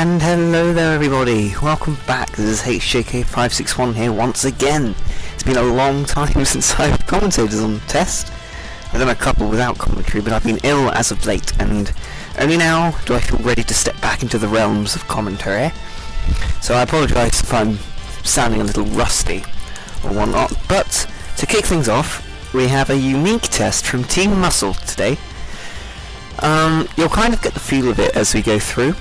And hello there everybody, welcome back. This is HJK561 here once again. It's been a long time since I've commentated on the test. I've done a couple without commentary, but I've been ill as of late, and only now do I feel ready to step back into the realms of commentary. So I apologise if I'm sounding a little rusty or whatnot, but to kick things off, we have a unique test from Team Muscle today. You'll kind of get the feel of it as we go through,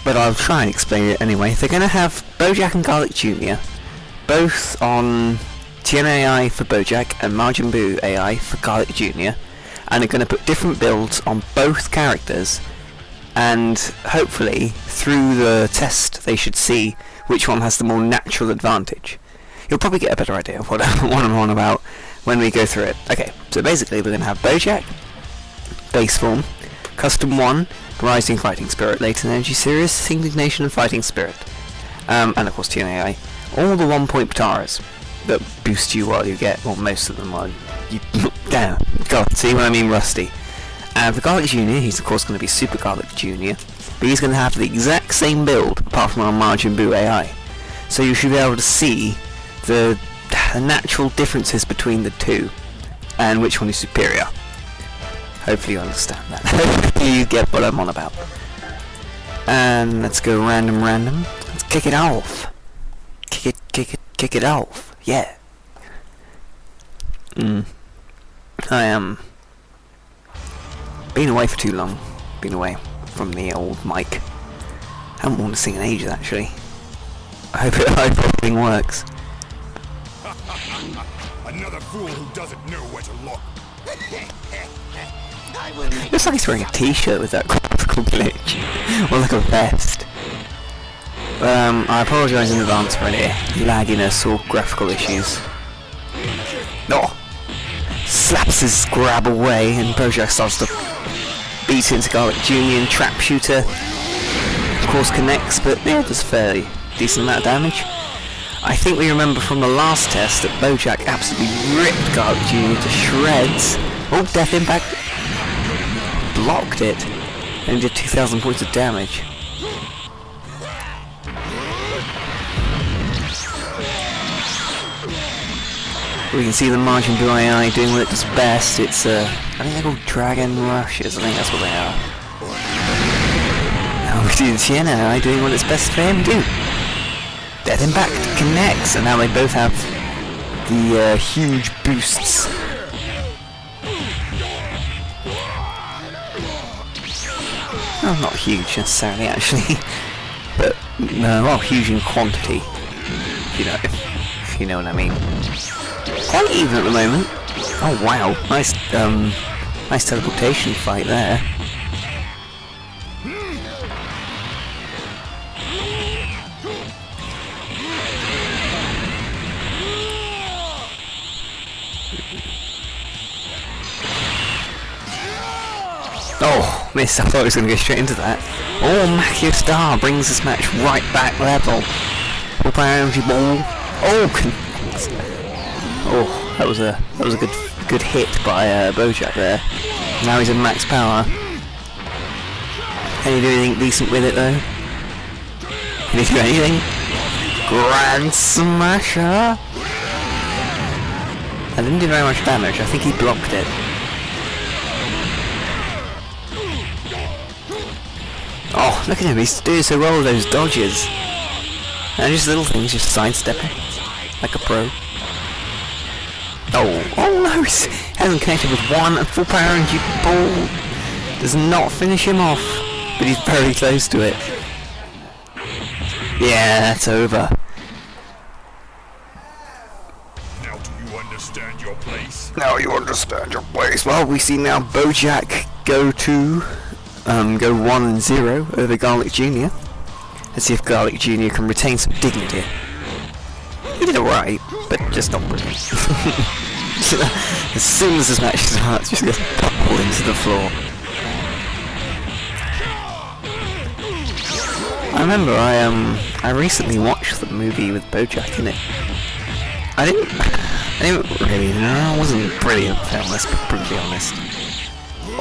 but I'll try and explain it anyway. They're going to have Bojack and Garlic Jr. both on TN AI for Bojack and Majin Buu AI for Garlic Jr. and they're going to put different builds on both characters, and hopefully through the test they should see which one has the more natural advantage. You'll probably get a better idea of what I'm on about when we go through it. Okay, so basically we're going to have Bojack, base form, Custom 1, Rising Fighting Spirit, Latent Energy Series, Indignation and Fighting Spirit, and of course TNAI. All the 1-point Pataras that boost you while you get, well, most of them while you damn, God, see what I mean, rusty. And for Garlic Jr., he's of course going to be Super Garlic Jr., but he's going to have the exact same build apart from our Majin Buu AI. So you should be able to see the natural differences between the two and which one is superior. Hopefully you understand that. Hopefully you get what I'm on about. And let's go random. Let's kick it off. Kick it off. Yeah. I am been away for too long. Been away from the old mic. Haven't worn this thing in ages actually. I hope everything works. Another fool who doesn't know where to look. Looks like he's wearing a t-shirt with that graphical glitch. Or like a vest. I apologise in advance for any lagginess or graphical issues. Oh! Slaps his grab away and Bojack starts to beat into Garlic Jr. and Trap Shooter. Of course connects, but yeah, does a fairly decent amount of damage. I think we remember from the last test that Bojack absolutely ripped Garlic Jr. to shreds. Oh, Death Impact blocked it and did 2,000 points of damage. We can see the Majin Buu AI doing what it does best. It's I think they're called Dragon Rushes. I think that's what they are. Now we see the TN AI doing what it's best for him to do. Death Impact connects, and now they both have the huge boosts. Well, not huge necessarily, actually, but well, huge in quantity. If you know what I mean. Quite even at the moment. Oh wow, nice teleportation fight there. Oh, missed. I thought he was going to go straight into that. Oh, Macchio Star brings this match right back level. Full power energy ball. Oh, that was a good hit by Bojack there. Now he's in max power. Can he do anything decent with it though? Can he do anything? Grand Smasher. That didn't do very much damage. I think he blocked it. Oh, look at him, he's doing so well with those dodges. And just little things, just sidestepping. Like a pro. Oh no, he hasn't connected with one, and full power energy ball does not finish him off, but he's very close to it. Yeah, that's over. Now do you understand your place? Now you understand your place. Well, we see now Bojack go 1-0 over Garlic Jr. Let's see if Garlic Jr. can retain some dignity. He did alright, but just not brilliant. As soon as this match starts, just gets pummeled into the floor. I remember I recently watched the movie with Bojack in it. I didn't really know. It wasn't a brilliant film, let's be brutally honest.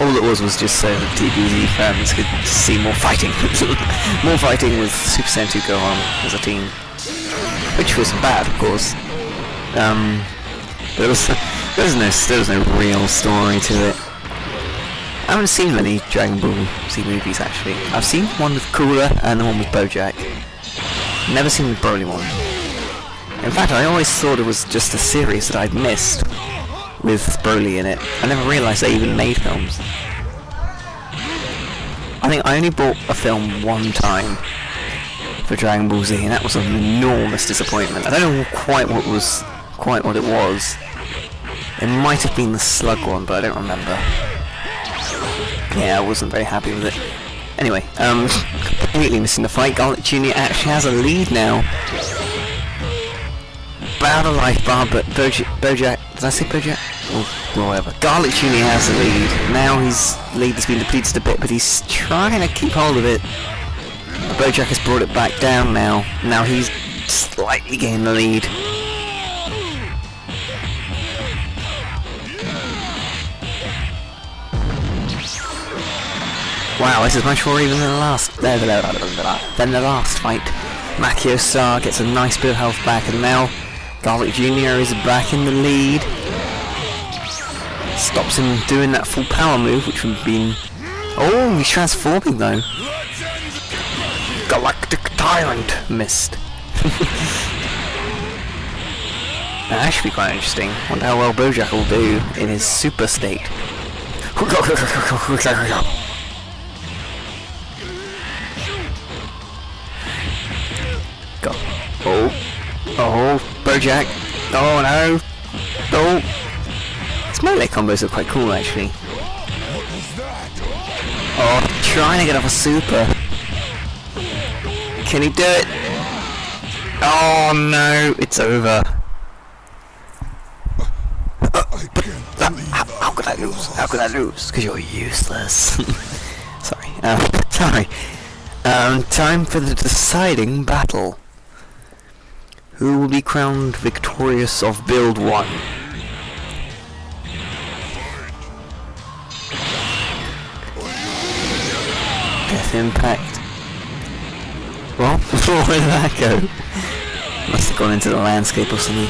All it was just so that DBZ fans could see more fighting. More fighting with Super Saiyan 2 go on as a team. Which wasn't bad, of course. But there was no real story to it. I haven't seen many Dragon Ball Z movies actually. I've seen one with Cooler and the one with Bojack. Never seen the Broly one. In fact, I always thought it was just a series that I'd missed with Broly in it. I never realised they even made films. I think I only bought a film one time for Dragon Ball Z, and that was an enormous disappointment. I don't know quite what it was. It might have been the Slug one, but I don't remember. Yeah, I wasn't very happy with it. Anyway, completely missing the fight. Garlic Jr. actually has a lead now. About a life bar, but Bojack... Did I say Bojack? Or whatever. Garlic Jr. has the lead. Now his lead has been depleted a bit, but he's trying to keep hold of it. Bojack has brought it back down now. Now he's slightly gaining the lead. Wow, this is much more even than the last fight. Makio Star gets a nice bit of health back, and now Garlic Jr. is back in the lead. Stops him doing that full power move, which would have been... Oh, he's transforming though. Galactic Tyrant missed. That should be quite interesting. Wonder how well Bojack will do in his super state. Go. Oh, Bojack. Oh no. Oh. His melee combos are quite cool actually. Oh, trying to get off a super. Can he do it? Oh no, it's over. How could I lose? How could I lose? Because you're useless. Sorry. Sorry. Time for the deciding battle. Who will be crowned victorious of Build 1? Death Impact. Well, where did that go? Must have gone into the landscape or something.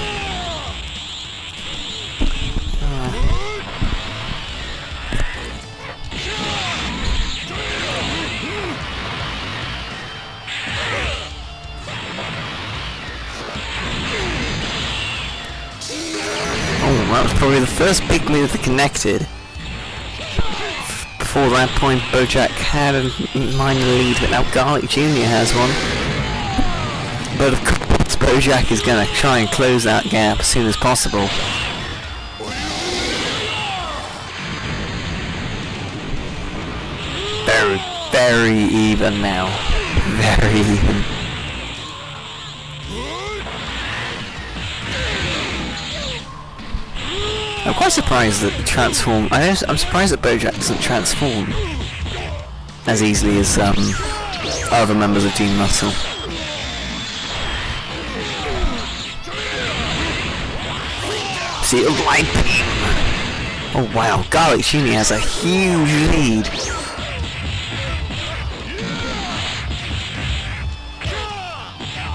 Oh, that was probably the first big move that connected. Before that point, Bojack had a minor lead, but now Garlic Jr. has one. But of course, Bojack is going to try and close that gap as soon as possible. Very even now. Very even. I'm quite surprised that I'm surprised that Bojack doesn't transform as easily as other members of Team Muscle. Sealed Light Beam! Oh wow, Garlic Jr. has a huge lead.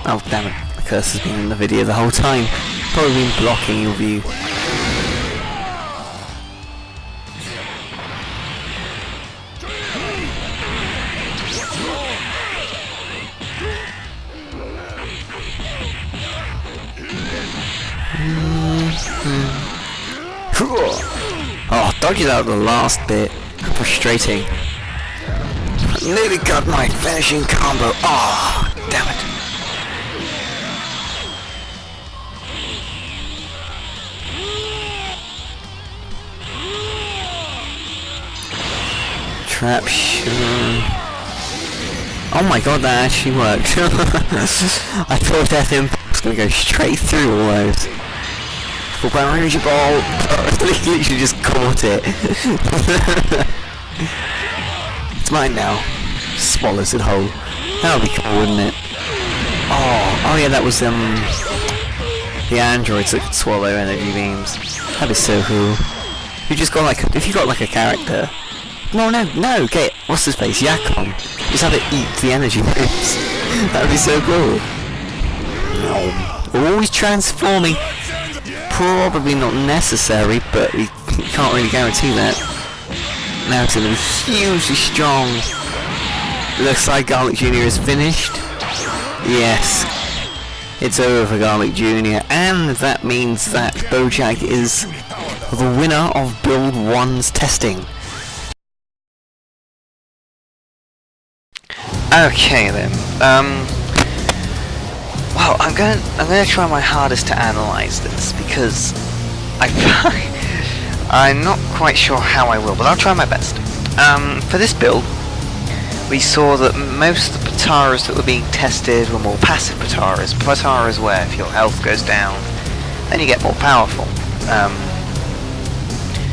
Oh damn it, the curse has been in the video the whole time. Probably been blocking your view. Oh, dodged out the last bit. Frustrating. Nearly got my finishing combo. Oh, damn it. Trap sure. Oh my god, that actually worked. I thought Death Impact was going to go straight through all those. Full power energy ball! Literally just caught it. It's mine now. Swallows it whole. That would be cool, wouldn't it? Oh yeah, that was the androids that could swallow energy beams. That'd be so cool. If you got like a character no, okay, what's his face? Yakon. Just have it eat the energy moves. That would be so cool. No. Always transforming. Probably not necessary, but we can't really guarantee that. Now it's going to be hugely strong. Looks like Garlic Jr. is finished. Yes. It's over for Garlic Jr. And that means that Bojack is the winner of Build 1's testing. Okay then. Well, I'm gonna try my hardest to analyze this because I'm not quite sure how I will, but I'll try my best. For this build, we saw that most of the Pataras that were being tested were more passive Pataras. Pataras where if your health goes down, then you get more powerful.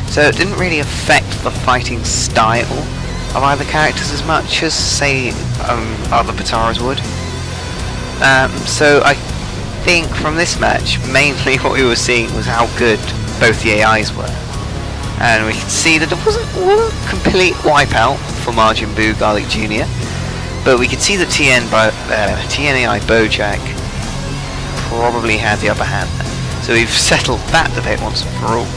So it didn't really affect the fighting style of either characters as much as, say, other Pataras would. So I think from this match, mainly what we were seeing was how good both the AIs were. And we can see that it wasn't a complete wipeout for Majin Buu Garlic Jr. But we could see that TNAI Bojack probably had the upper hand there. So we've settled that debate once and for all.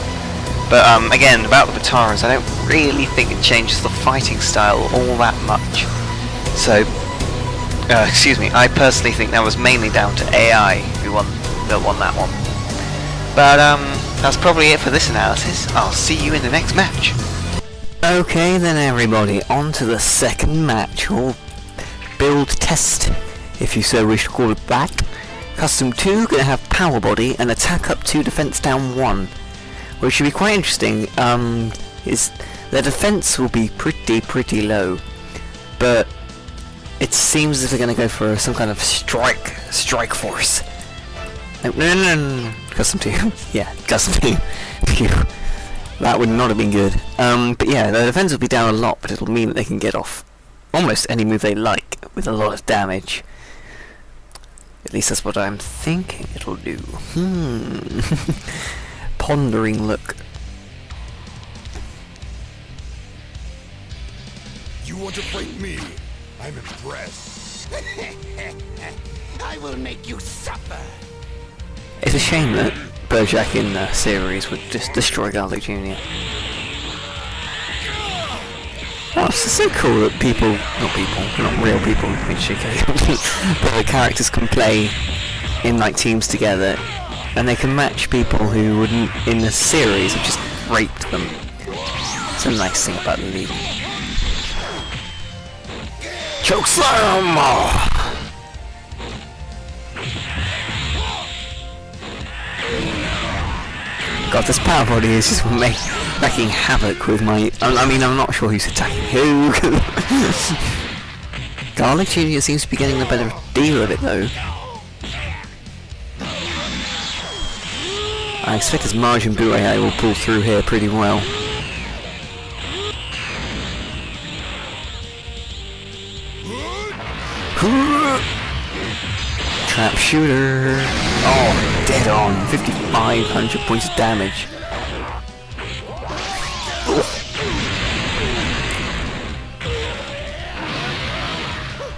But again, about the Pataras, I don't really think it changes the fighting style all that much. So, excuse me, I personally think that was mainly down to AI who won that one. But that's probably it for this analysis. I'll see you in the next match. Okay then everybody, on to the second match, or build test, if you so wish to call it that. Custom 2 gonna have power body and attack up 2, defense down 1. Which should be quite interesting. Is their defense will be pretty low, but it seems as if they're going to go for some kind of strike force. No. Custom 2. Yeah, custom 2. Phew. That would not have been good. But yeah, their defense will be down a lot, but it'll mean that they can get off almost any move they like with a lot of damage. At least that's what I'm thinking it'll do. Pondering look. You want to fight me? I'm impressed. I will make you suffer. It's a shame that Bojack in the series would just destroy Garlic Jr. Oh, it's so cool that not real people, but the characters can play in like teams together. And they can match people who wouldn't in the series have just raped them. It's a nice thing about the league. Choke slam! God, this power body is just making havoc with my... I mean, I'm not sure who's attacking who. Garlic Jr. seems to be getting the better deal of it though. I expect his Majin Buu AI will pull through here pretty well. Trap shooter. Oh, dead on. 5,500 points of damage.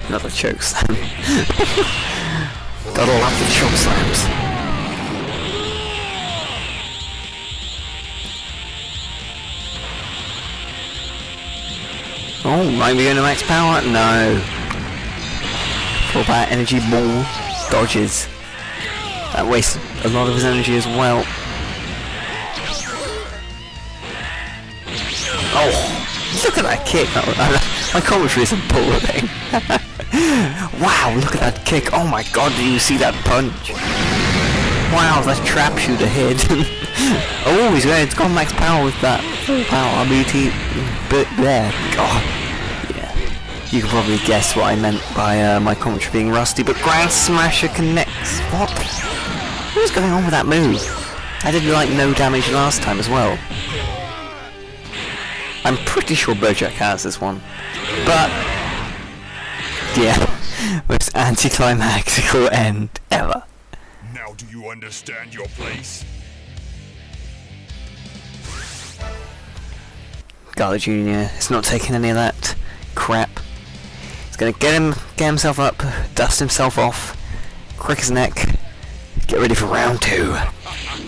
Another choke slam. Gotta love the choke slams. Oh, might be going to max power? No. For that energy ball dodges. That wasted a lot of his energy as well. Oh, look at that kick. My commentary is appalling. Wow, look at that kick. Oh my god, do you see that punch? Wow, that trap shooter hit. Oh, it's gone max power with that full power RBT. But there, god. Yeah. You can probably guess what I meant by my commentary being rusty, but Grand Smasher connects. What? What is going on with that move? I did like no damage last time as well. I'm pretty sure Bojack has this one. But yeah, most anticlimactical end ever. Now do you understand your place? Garlic Jr. is not taking any of that crap. He's gonna get himself up, dust himself off, crick his neck, get ready for round 2.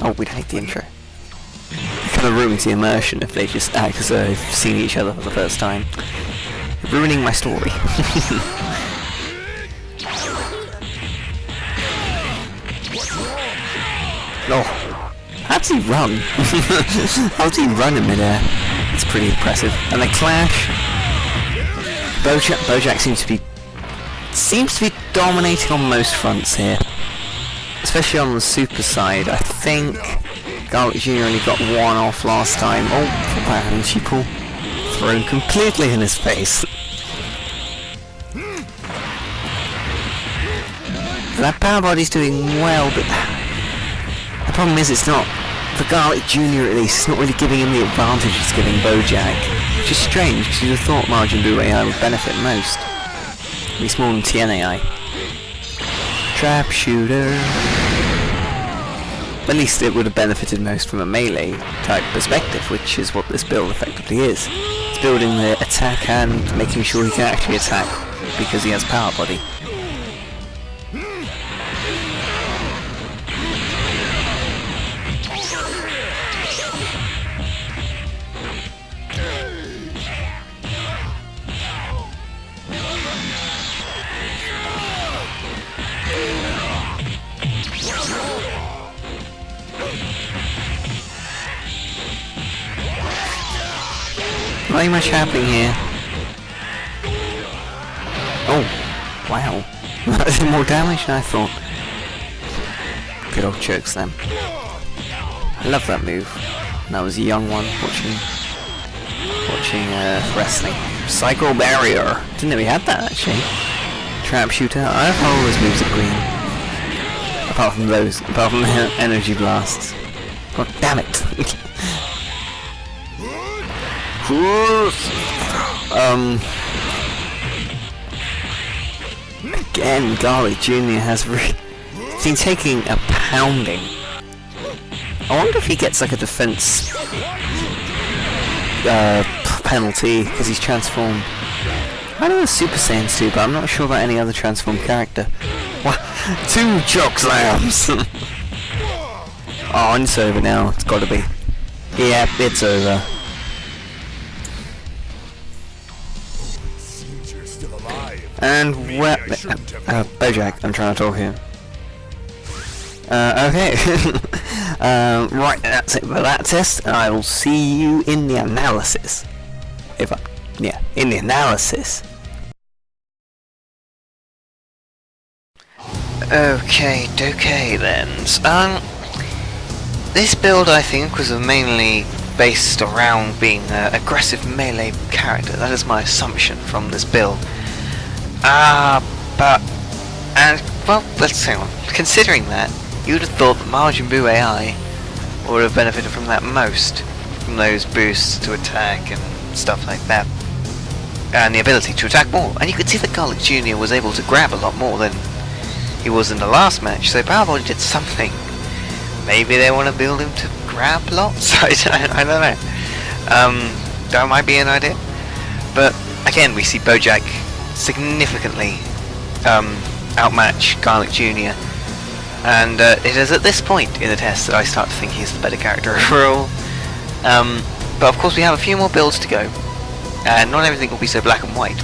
Oh, we don't need the intro. It kind of ruins the immersion if they just act as though they've seen each other for the first time. Ruining my story. Oh, how does he run? How does he run in midair? It's pretty impressive. And they clash. Bojack seems to be dominating on most fronts here, especially on the super side. I think Garlic Jr. only got one off last time. Oh, and she pulled thrown completely in his face. That power body's doing well, but the problem is it's not, for Garlic Jr. at least, it's not really giving him the advantage it's giving Bojack. Which is strange, because you'd have thought Majin Buu AI would benefit most. At least more than TNAI. Trap shooter. At least it would have benefited most from a melee type perspective, which is what this build effectively is. It's building the attack and making sure he can actually attack, because he has power body. Not much happening here. Oh, wow. That did more damage than I thought. Good old choke slam. I love that move. When I was a young one watching wrestling. Cycle barrier. Didn't know we had that actually. Trap shooter. I have all those moves are green. Apart from the energy blasts. God damn it. Again, Garlic Jr. has been taking a pounding. I wonder if he gets like a defense penalty because he's transformed. I know the Super Saiyans do, but I'm not sure about any other transformed character. What? 2 choke slams! Oh, and it's over now. It's gotta be. Yeah, it's over. And where... Bojack, I'm trying to talk here. Okay. Right, that's it for that test, and I will see you in the analysis. In the analysis. Okay then. This build I think was mainly based around being an aggressive melee character. That is my assumption from this build. Well, let's hang on. Considering that, you would have thought that Majin Buu AI would have benefited from that most, from those boosts to attack and stuff like that, and the ability to attack more. And you could see that Garlic Jr. was able to grab a lot more than he was in the last match, so Power Body did something. Maybe they want to build him to grab lots? I don't know. That might be an idea. But again, we see Bojack significantly outmatch Garlic Jr. And it is at this point in the test that I start to think he's the better character overall. But of course we have a few more builds to go, and not everything will be so black and white.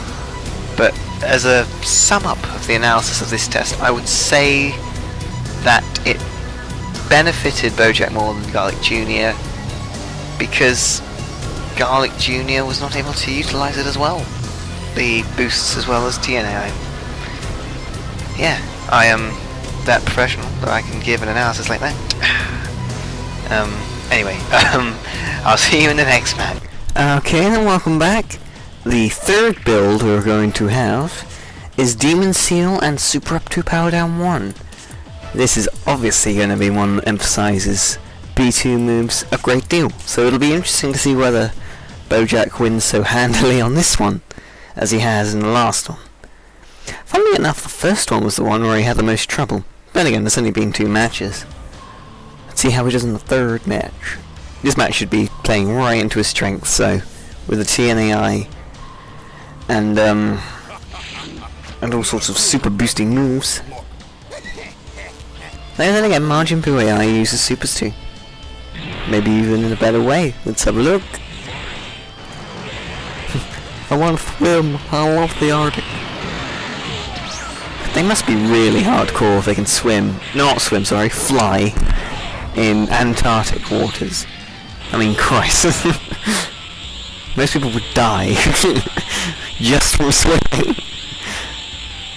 But as a sum up of the analysis of this test, I would say that it benefited Bojack more than Garlic Jr. because Garlic Jr. was not able to utilize it as well. The boosts as well as TNAI. Yeah, I am that professional that I can give an analysis like that. Anyway, I'll see you in the next match. Okay, then welcome back. The third build we're going to have is Demon Seal and Super Up 2 Power Down 1. This is obviously going to be one that emphasises B2 moves a great deal, so it'll be interesting to see whether Bojack wins so handily on this one as he has in the last one. Funnily enough, the first one was the one where he had the most trouble. But again, there's only been 2 matches. Let's see how he does in the third match. This match should be playing right into his strength, so with the TNAI and all sorts of super boosting moves. Then again, Majin Buu AI uses supers too. Maybe even in a better way. Let's have a look. I want to swim. I love the Arctic. They must be really hardcore if they can swim. Not swim, sorry, fly in Antarctic waters. I mean, Christ. Most people would die just from swimming.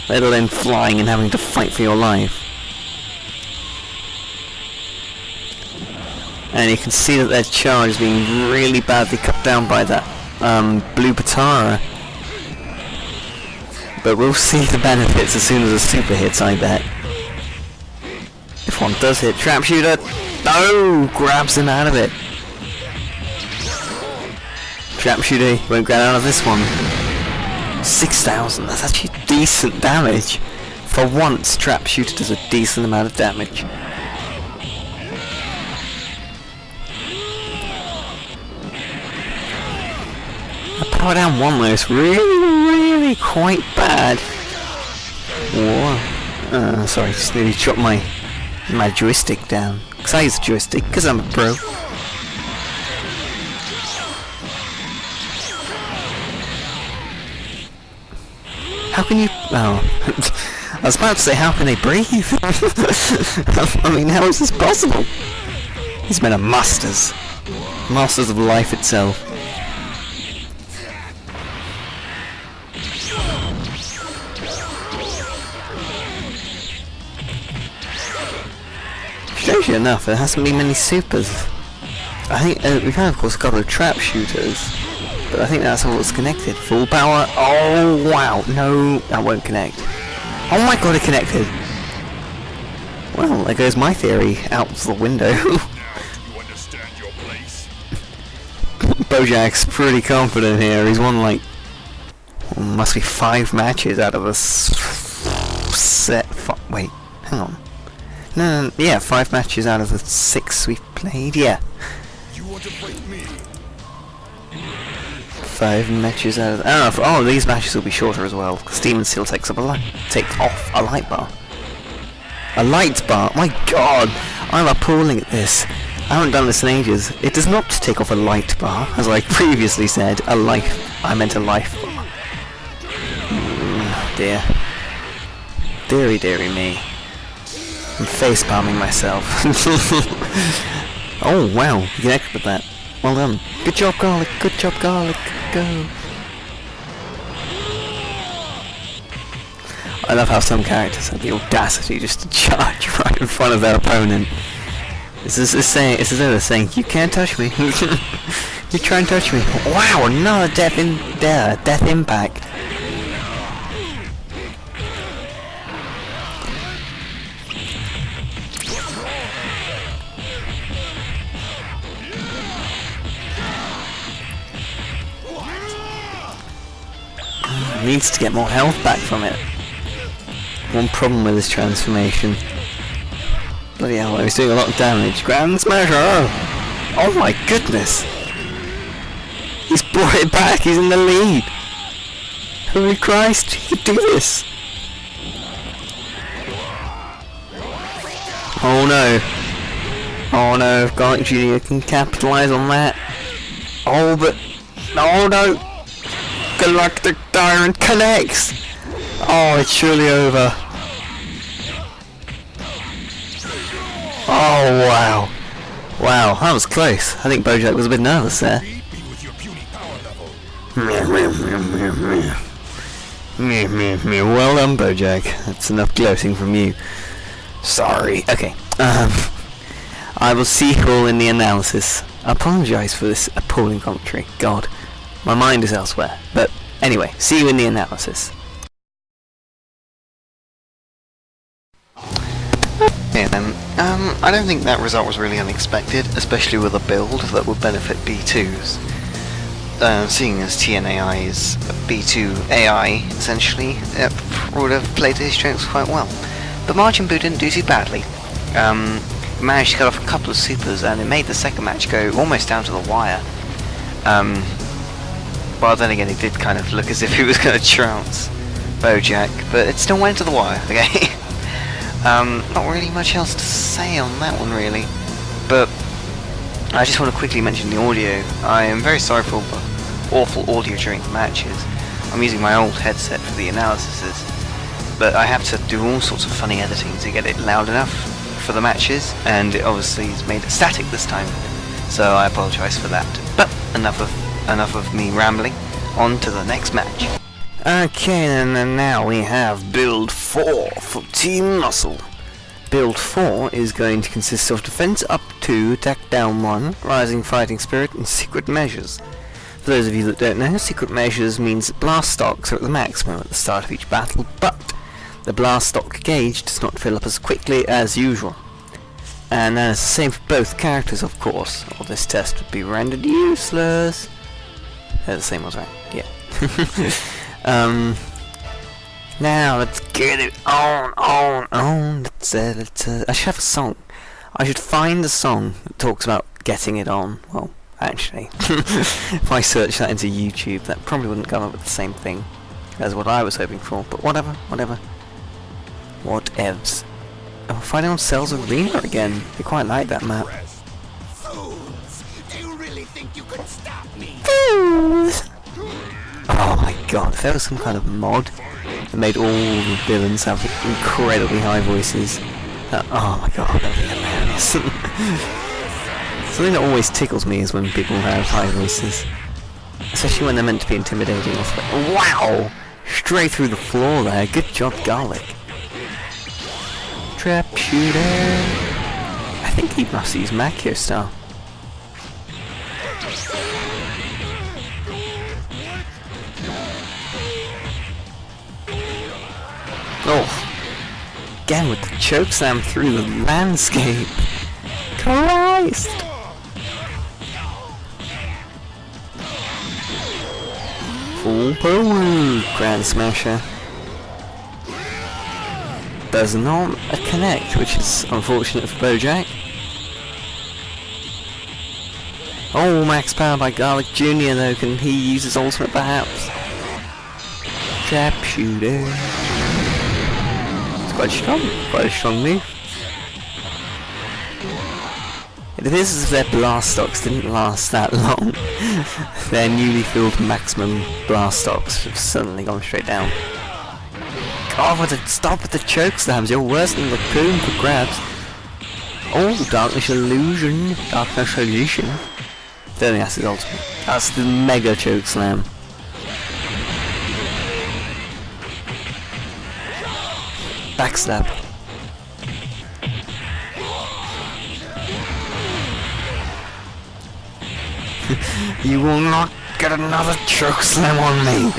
Let alone flying and having to fight for your life. And you can see that their charge is being really badly cut down by that blue Patara. But we'll see the benefits as soon as the super hits, I bet. If one does hit, trap shooter! No! Grabs him out of it. Trap shooter won't get out of this one. 6,000, that's actually decent damage. For once, trap shooter does a decent amount of damage. Power down one though, it's really quite bad. Whoa. Sorry, just nearly dropped my joystick down. Because I use a joystick, because I'm a pro. How can you... Oh. I was about to say, how can they breathe? I mean, how is this possible? These men are masters. Masters of life itself. Strangely enough, there hasn't been many supers. I think we've had, of course, a couple of trap shooters, but I think that's all that's connected. Full power. Oh wow! No, that won't connect. Oh my god, it connected. Well, there goes my theory out the window. Now you understand your place. Bojack's pretty confident here. He's won like must be 5 matches out of a set. Wait, hang on. No, yeah, 5 matches out of the 6 we've played, yeah. You want to fight me? 5 matches out of... Oh, these matches will be shorter as well, because Demon Seal takes off a light bar. A light bar? My god! I'm appalling at this. I haven't done this in ages. It does not take off a light bar, as I previously said. I meant a life bar. Dear. Deary me. I'm facepalming myself. Oh wow, you connected with that. Well done. Good job, Garlic. Good job, Garlic. Go. I love how some characters have the audacity just to charge right in front of their opponent. It's as though they're saying, "You can't touch me." You try and touch me. Wow, another death impact. Needs to get more health back from it. One problem with this transformation. Bloody hell, he's doing a lot of damage. Grand Smasher! Oh my goodness! He's brought it back, he's in the lead! Holy Christ, he can do this! Oh no! Oh no, Garlic Jr. can capitalise on that. Oh but... Oh no! Galactic Tyrant connects! Oh, it's surely over. Oh, wow. Wow, that was close. I think Bojack was a bit nervous there. Well done, Bojack. That's enough gloating from you. Sorry. Okay. I will see you all in the analysis. I apologise for this appalling commentary. God. My mind is elsewhere. But anyway, see you in the analysis. Yeah then, I don't think that result was really unexpected, especially with a build that would benefit B2s. Seeing as TNAI is B2 AI, essentially, it would have played to his strengths quite well. But Majin Buu didn't do too badly. Managed to cut off a couple of supers and it made the second match go almost down to the wire. Well, then again, it did kind of look as if he was going to trounce Bojack, but it still went to the wire, okay? Not really much else to say on that one, really. But I just want to quickly mention the audio. I am very sorry for awful audio during the matches. I'm using my old headset for the analyses, but I have to do all sorts of funny editing to get it loud enough for the matches, and it obviously has made it static this time, so I apologise for that. But enough of me rambling. On to the next match. Okay, and then now we have Build 4 for Team Muscle. Build 4 is going to consist of Defense up 2, Attack down 1, Rising Fighting Spirit, and Secret Measures. For those of you that don't know, Secret Measures means that blast stocks are at the maximum at the start of each battle, but the blast stock gauge does not fill up as quickly as usual. And that is the same for both characters, of course, or this test would be rendered useless. The same was right, yeah. Now let's get it on. Let's I should have a song. I should find a song that talks about getting it on. Well, actually, if I search that into YouTube, that probably wouldn't come up with the same thing as what I was hoping for. But whatever. Whatevs. Oh, Fighting on Cell's Arena again. I quite like that map. Fools! Do you really think you could stop me? Oh my god, if there was some kind of mod that made all the villains have incredibly high voices, oh my god, that would be hilarious. Something that always tickles me is when people have high voices. Especially when they're meant to be intimidating. Wow! Straight through the floor there, good job, Garlic. Trap shooter! I think he must use Macchio style. Oh, again with the chokeslam through the landscape. Christ! Full power, Grand Smasher. Does not connect, which is unfortunate for Bojack. Oh, max power by Garlic Jr. though. Can he use his ultimate perhaps? Trap shooter. Quite a strong move. It appears as if their blast stocks didn't last that long. Their newly filled maximum blast stocks have suddenly gone straight down. God, stop with the choke slams, you're worse than the coon for grabs. Oh, Darkness Illusion. Don't think that's his ultimate. That's the mega choke slam. Backstab. You will not get another choke slam on me.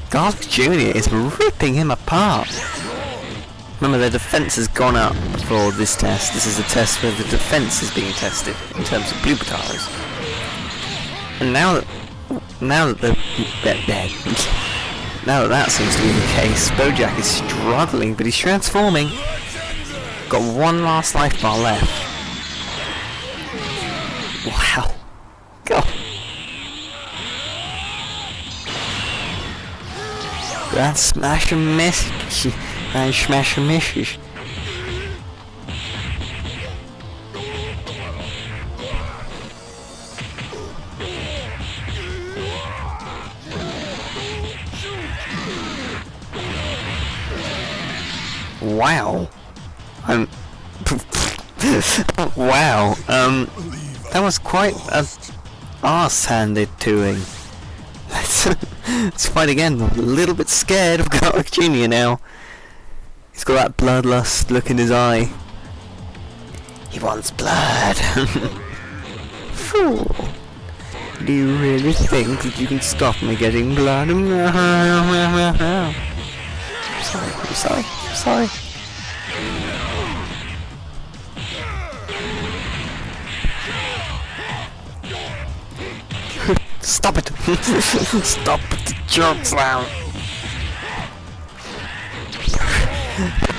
Garlic Jr. is ripping him apart. Remember, their defense has gone up for this test. This is a test where the defense is being tested in terms of blue potatoes. And now that seems to be the case, Bojack is struggling, but he's transforming. Got one last life bar left. Wow. Go. Grand smash and miss. Grand smash and misses. Wow. Wow. That was quite a arse handed to him. Let's fight again. I'm a little bit scared of Garlic Jr. now. He's got that bloodlust look in his eye. He wants blood. Fool. Do you really think that you can stop me getting blood? I'm sorry. Stop it! Stop the choke slam!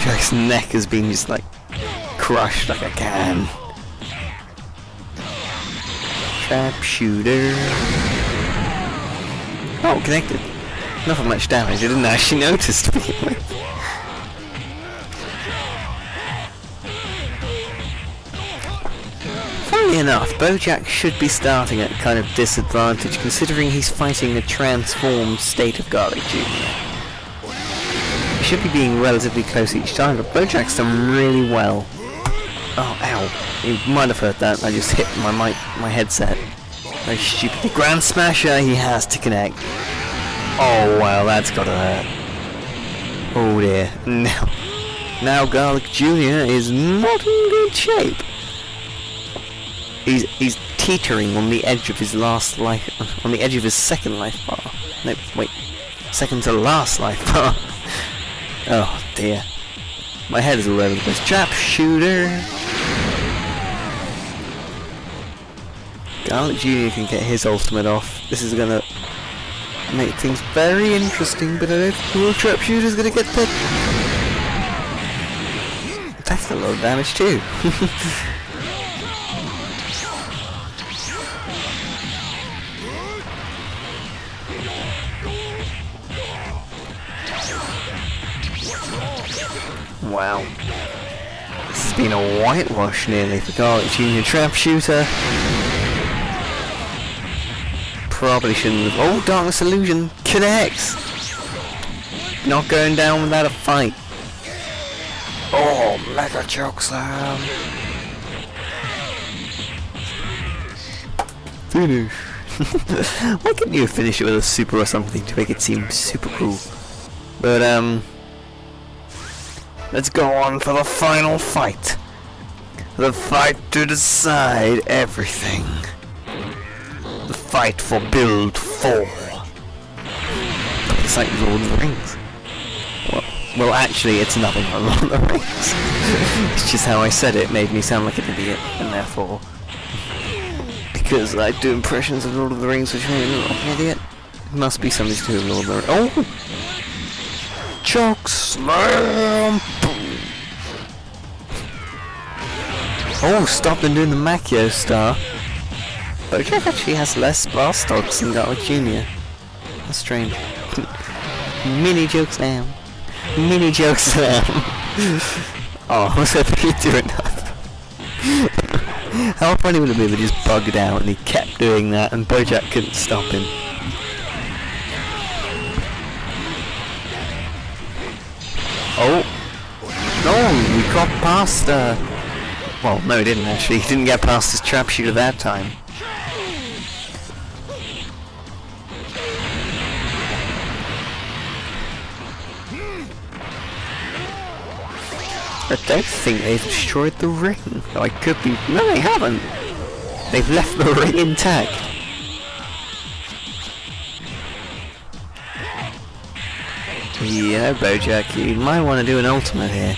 Jack's neck has been just like crushed like a can. Sharpshooter. Oh, connected. Not for much damage. I didn't actually notice to begin with. Funnily enough, Bojack should be starting at kind of disadvantage considering he's fighting a transformed state of Garlic Jr. He should be being relatively close each time, but Bojack's done really well. Oh, ow. You might have heard that. I just hit my headset. Very stupidly. Grand Smasher, he has to connect. Oh, wow, that's gotta hurt. Oh dear. Now Garlic Jr. is not in good shape. He's teetering on the edge of his last life, on the edge of his second life bar. No, wait. Second to last life bar. Oh dear. My head is all over the place. Sharpshooter! Garlic Jr. can get his ultimate off. This is gonna make things very interesting, but I don't think the Sharpshooter's gonna get that. That's a lot of damage too. Wow. This has been a whitewash nearly for Garlic Jr. Sharpshooter. Probably shouldn't have. Oh, Darkness Illusion connects! Not going down without a fight. Oh, Mega Choke Slam! Finish! Why couldn't you finish it with a super or something to make it seem super cool? But, let's go on for the final fight. The fight to decide everything. The fight for Build 4. It's like Lord of the Rings. Well, actually, it's nothing like Lord of the Rings. It's just how I said it made me sound like an idiot, and therefore, because I do impressions of Lord of the Rings, which made me look like an idiot, it must be something to do with Lord of the Rings. Oh! Choke Slam! Oh, stop them doing the Macchio Star. Bojack actually has less blast dogs than Garlic Jr. That's strange. Mini Choke Slam. Mini Choke Slam. Oh, I was hoping he'd do enough. How funny would it be if he just bugged out and he kept doing that and Bojack couldn't stop him? Oh! No, we got past, well, no, he didn't actually. He didn't get past his Sharpshooter that time. I don't think they've destroyed the ring. I could be... No, they haven't. They've left the ring intact. Yeah, Bojack, you might want to do an ultimate here.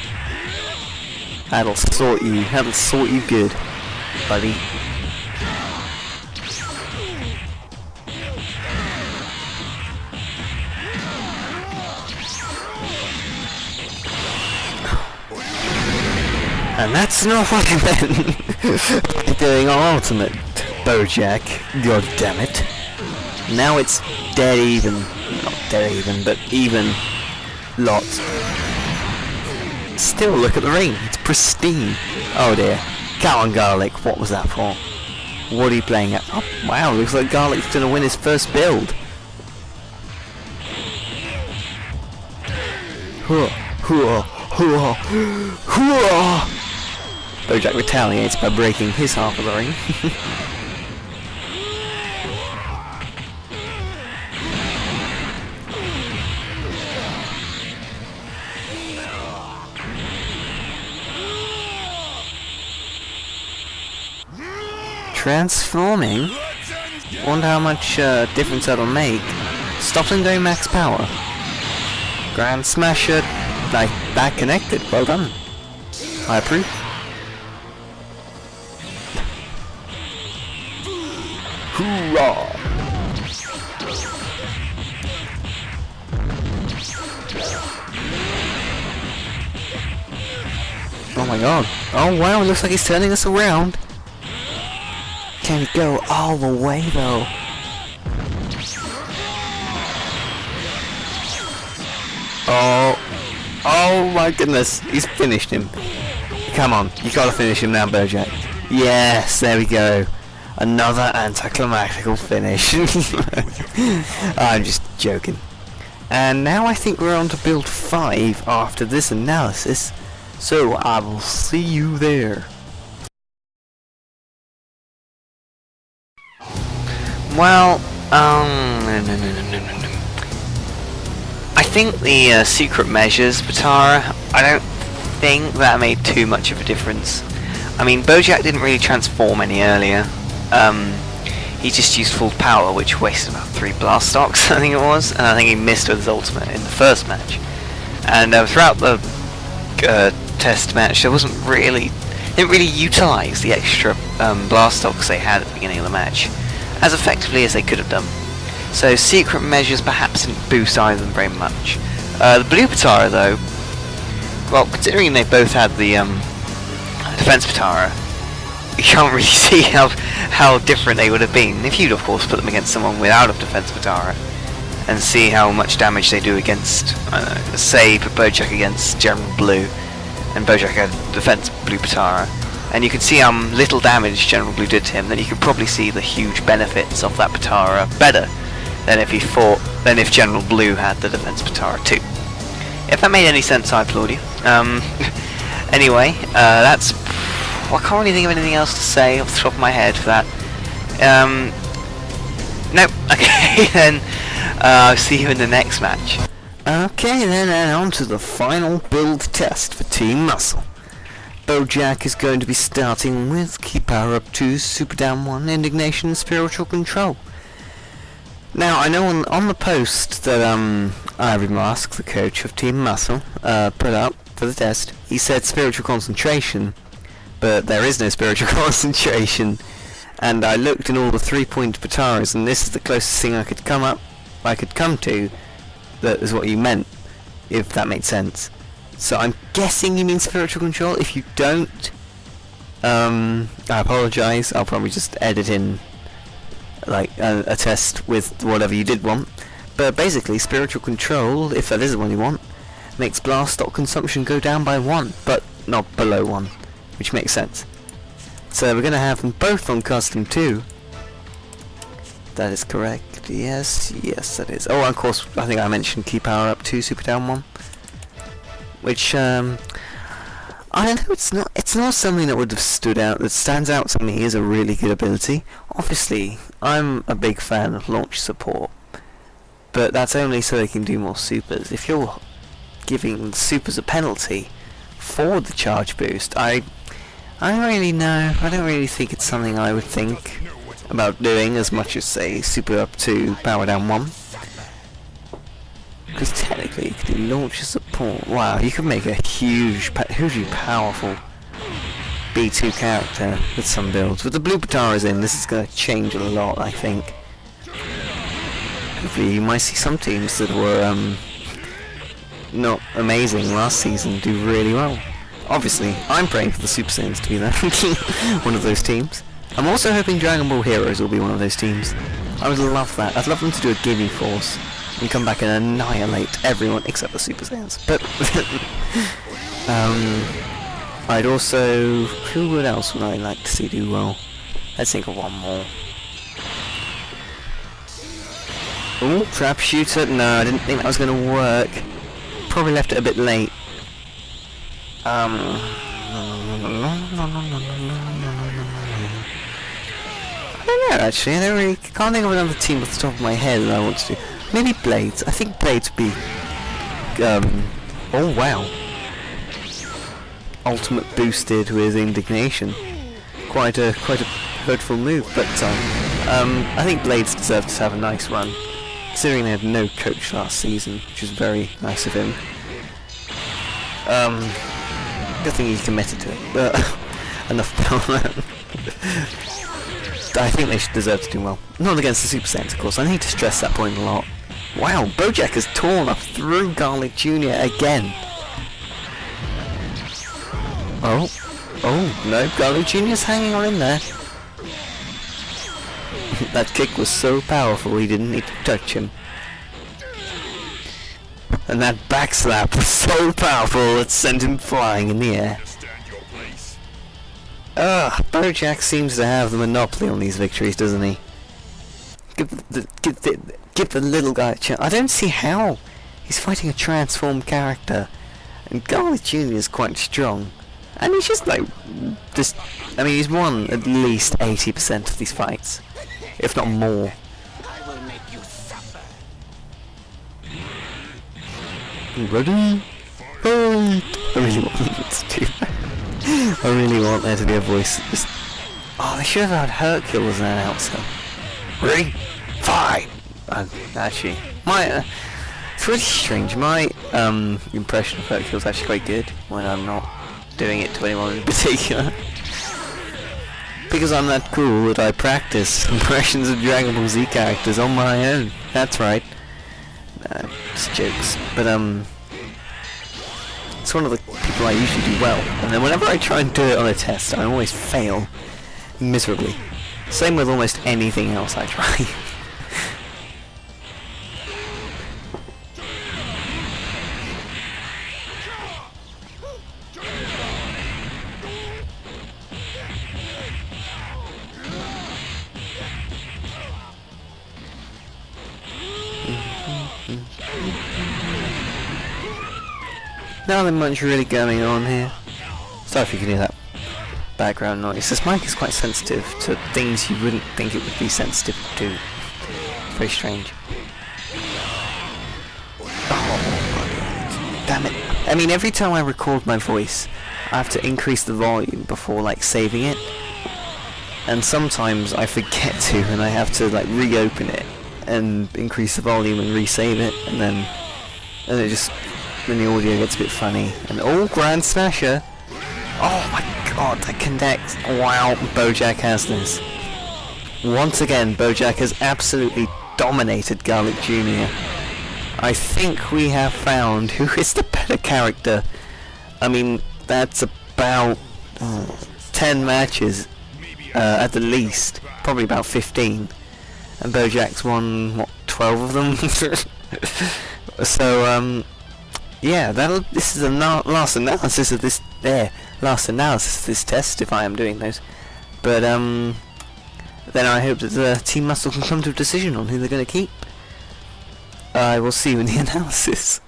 That'll sort you good, buddy. And that's not what I meant. Doing our ultimate, Bojack. God damn it. Now it's dead even. Not dead even, but even lots. Still, look at the ring. It's pristine. Oh dear. Come on, Garlic. What was that for? What are you playing at? Oh, wow. Looks like Garlic's gonna win his first build. Bojack retaliates by breaking his half of the ring. Transforming? Wonder how much difference that'll make. Stop and go max power. Grand Smasher, like that connected. Well done. I approve. Hoorah! Oh my god. Oh wow, it looks like he's turning us around. Can he go all the way though? Oh my goodness, he's finished him. Come on, you gotta finish him now, Bojack. Yes, there we go. Another anticlimactical finish. I'm just joking. And now I think we're on to build 5 after this analysis. So I will see you there. Well, no. I think the secret measures, Batara, I don't think that made too much of a difference. I mean, Bojack didn't really transform any earlier. He just used full power, which wasted about 3 blast stocks, I think it was, and I think he missed with his ultimate in the first match. And throughout the test match, there didn't really utilise the extra blast stocks they had at the beginning of the match as effectively as they could have done. So secret measures perhaps didn't boost either of them very much. The blue Patara though, well, considering they both had the defense Patara, you can't really see how different they would have been if you'd of course put them against someone without a defense Patara and see how much damage they do against, say, put Bojack against General Blue and Bojack had defense blue Patara, and you can see how little damage General Blue did to him. Then you can probably see the huge benefits of that Patara better than if General Blue had the defense Patara too. If that made any sense, I applaud you. Anyway, that's... I can't really think of anything else to say off the top of my head for that. Nope. Okay, then. I'll see you in the next match. Okay, then, and on to the final build test for Team Muscle. Bojack is going to be starting with Key Power Up 2, Super Down 1, Indignation, and Spiritual Control. Now, I know on the post that Ivory Mask, the coach of Team Muscle, put up for the test, he said Spiritual Concentration, but there is no Spiritual Concentration. And I looked in all the 3-point Pataras, and this is the closest thing I could come to that is what you meant, if that makes sense. So I'm guessing you mean Spiritual Control. If you don't, I apologise. I'll probably just edit in like a test with whatever you did want. But basically, Spiritual Control, if that is the one you want, makes blast stock consumption go down by 1, but not below 1, which makes sense. So we're going to have them both on custom 2. That is correct. Yes, that is. Oh, and of course, I think I mentioned Key Power Up 2, Super Down 1. Which, I don't know, it's not something that would have stood out, that stands out to me as a really good ability. Obviously, I'm a big fan of launch support, but that's only so they can do more supers. If you're giving supers a penalty for the charge boost, I don't really know. I don't really think it's something I would think about doing as much as, say, Super Up 2, Power Down 1. Because technically you could do launch support. Wow, you could make a hugely powerful B2 character with some builds. With the blue Pataras in, this is going to change a lot, I think. Hopefully you might see some teams that were not amazing last season do really well. Obviously, I'm praying for the Super Saiyans to be there. One of those teams. I'm also hoping Dragon Ball Heroes will be one of those teams. I would love that. I'd love them to do a Gimme Force and come back and annihilate everyone except the Super Saiyans. But I'd also... Who else would I like to see do well? Let's think of one more. Ooh, Trap Shooter. No, I didn't think that was going to work. Probably left it a bit late. I don't know, actually. I can't think of another team off the top of my head that I want to do. Maybe Blades. I think Blades would be... oh wow. Ultimate boosted with Indignation. Quite a hurtful move, but I think Blades deserves to have a nice run. Considering they had no coach last season, which is very nice of him. Good thing he committed to it, but enough about that. I think they should deserve to do well. Not against the Super Saiyans, of course. I need to stress that point a lot. Wow, Bojack has torn up through Garlic Jr. again. Oh, no, Garlic Jr.'s hanging on in there. That kick was so powerful he didn't need to touch him. And that back slap was so powerful it sent him flying in the air. Understand your place. Bojack seems to have the monopoly on these victories, doesn't he? Give the little guy a chance. I don't see how. He's fighting a transformed character. And Garlic Jr. is quite strong. And he's just like... I mean, he's won at least 80% of these fights. If not more. I will make you suffer. Ready? Fight! I really want them to do that. I really want there to be a voice. Just... Oh, they should have had Hercule as an announcer. Ready? Fight! Actually, it's really strange. My impression of Hercule is actually quite good when I'm not doing it to anyone in particular. Because I'm that cool that I practice impressions of Dragon Ball Z characters on my own. That's right. It's jokes. But it's one of the people I usually do well. And then whenever I try and do it on a test, I always fail miserably. Same with almost anything else I try. Nothing much really going on here. Sorry if you can hear that background noise. This mic is quite sensitive to things you wouldn't think it would be sensitive to. Very strange. Oh, damn it. I mean, every time I record my voice, I have to increase the volume before, like, saving it. And sometimes I forget to, and I have to, like, reopen it and increase the volume and resave it, and then it just... then the audio gets a bit funny. And oh, Grand Smasher! Oh my god, that connects. Wow, Bojack has this. Once again, Bojack has absolutely dominated Garlic Jr. I think we have found who is the better character. I mean, that's about 10 matches at the least. Probably about 15. And Bojack's won, what, 12 of them? So, yeah, this is the last analysis of this test, if I am doing those. But then I hope that the Team Muscle can come to a decision on who they're going to keep. I will see you in the analysis.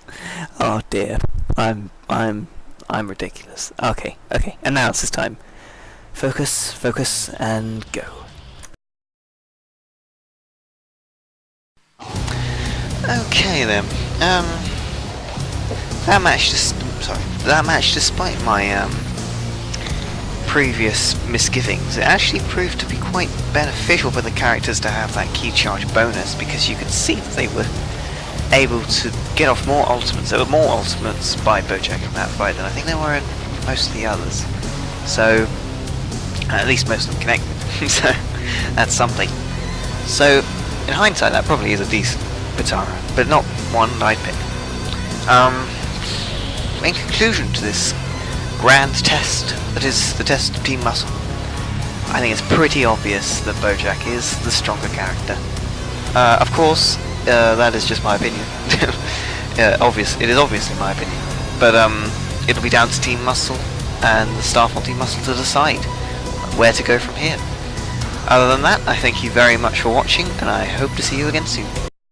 Oh dear, I'm ridiculous. Okay, analysis time. Focus, and go. Okay then. That match, despite my previous misgivings, it actually proved to be quite beneficial for the characters to have that key charge bonus, because you could see that they were able to get off more ultimates. There were more ultimates by Bojack in that fight than I think there were in most of the others. So, at least most of them connected. So, that's something. So, in hindsight, that probably is a decent Batara, but not one I'd pick. In conclusion to this grand test, that is the test of Team Muscle, I think it's pretty obvious that Bojack is the stronger character. Of course, that is just my opinion. It is obviously my opinion. But it'll be down to Team Muscle and the staff on Team Muscle to decide where to go from here. Other than that, I thank you very much for watching, and I hope to see you again soon.